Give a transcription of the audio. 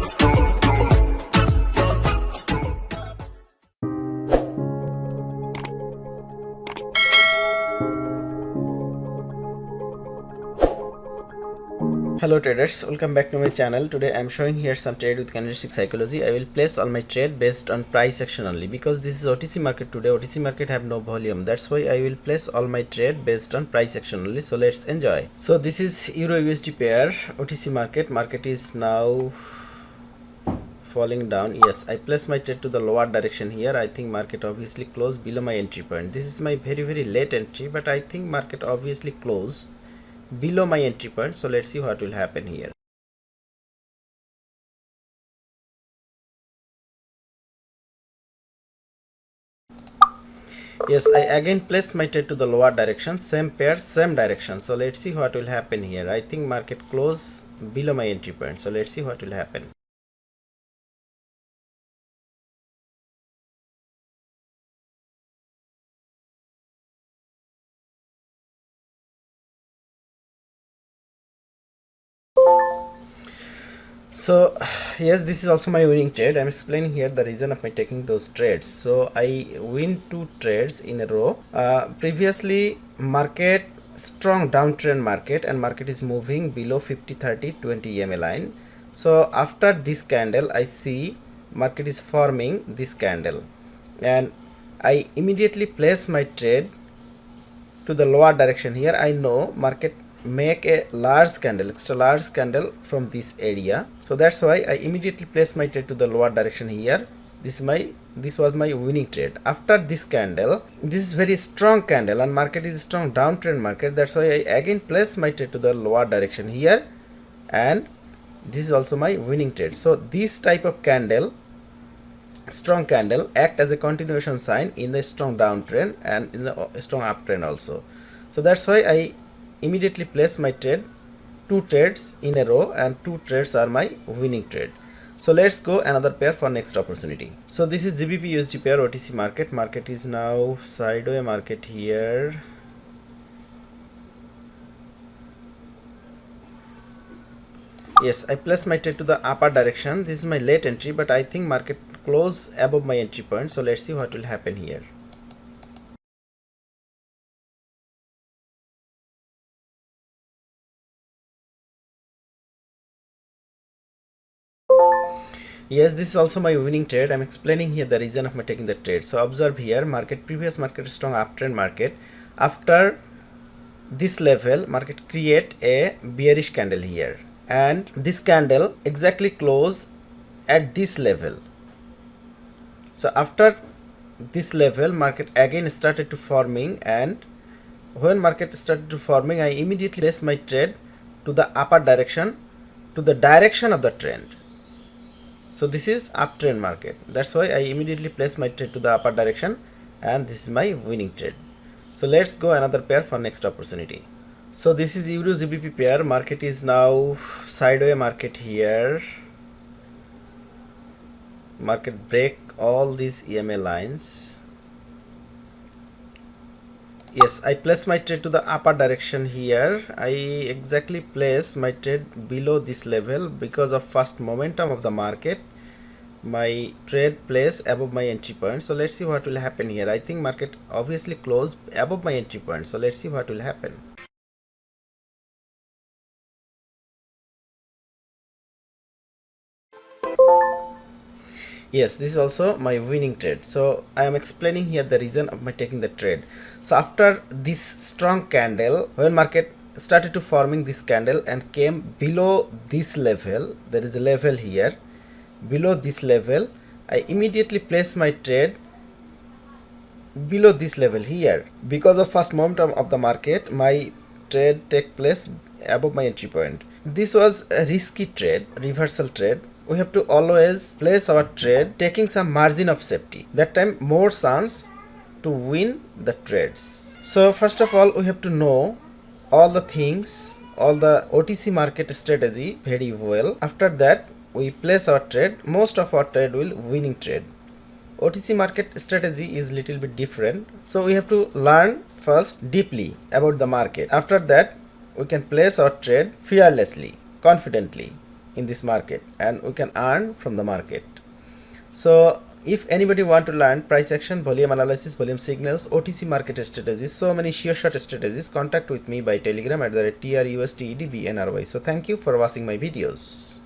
Hello traders, welcome back to my channel. Today I am showing here some trade with candlestick psychology. I will place all my trade based on price action only because this is OTC market today. OTC market have no volume. That's why I will place all my trade based on price action only. So let's enjoy. So this is Euro USD pair OTC market. Market is now falling down. Yes, I place my trade to the lower direction here. I think market obviously closed below my entry point. This is my very late entry, but I think market obviously closed below my entry point. So let's see what will happen here. Yes, I again place my trade to the lower direction, same pair, same direction. So let's see what will happen here. I think market close below my entry point. So let's see what will happen. So yes, this is also my winning trade. I'm explaining here the reason of my taking those trades. So I win 2 trades in a row. Previously market strong downtrend market, and market is moving below 50 30 20 EMA line. So after this candle I see market is forming this candle, and I immediately place my trade to the lower direction. Here I know market make a large candle, extra large candle from this area, so that's why I immediately place my trade to the lower direction here. This was my winning trade. After this candle, this is very strong candle and market is strong downtrend market, that's why I again place my trade to the lower direction here, and this is also my winning trade. So this type of candle, strong candle, act as a continuation sign in the strong downtrend and in the strong uptrend also. So that's why I immediately place my trade, 2 trades in a row, and 2 trades are my winning trade. So let's go another pair for next opportunity. So this is GBP USD pair OTC market. Market is now sideways market here. Yes, I place my trade to the upper direction. This is my late entry, but I think market close above my entry point. So let's see what will happen here. Yes, this is also my winning trade. I'm explaining here the reason of my taking the trade. So observe here, previous market strong uptrend market. After this level, market create a bearish candle here, and this candle exactly close at this level. So after this level, market again started to forming, and when market started to forming, I immediately place my trade to the upper direction, to the direction of the trend. So this is uptrend market, that's why I immediately place my trade to the upper direction, and this is my winning trade. So let's go another pair for next opportunity. So this is Euro GBP pair. Market is now sideways market here. Market break all these EMA lines. Yes, I place my trade to the upper direction here. I exactly place my trade below this level because of fast momentum of the market. My trade place above my entry point. So let's see what will happen here. I think market obviously closed above my entry point. So let's see what will happen. Yes, this is also my winning trade. So I am explaining here the reason of my taking the trade. So after this strong candle, when market started to forming this candle and came below this level, there is a level here, below this level, I immediately place my trade below this level here. Because of fast momentum of the market, my trade take place above my entry point. This was a risky trade, reversal trade. We have to always place our trade taking some margin of safety. That time more chance to win the trades. So first of all, we have to know all the things, all the OTC market strategy very well. After that, we place our trade. Most of our trade will winning trade. OTC market strategy is little bit different. So we have to learn first deeply about the market. After that, we can place our trade fearlessly, confidently in this market, and we can earn from the market. So if anybody want to learn price action, volume analysis, volume signals, OTC market strategies, so many sheer shot strategies, contact with me by telegram at the @trustedbnry. So thank you for watching my videos.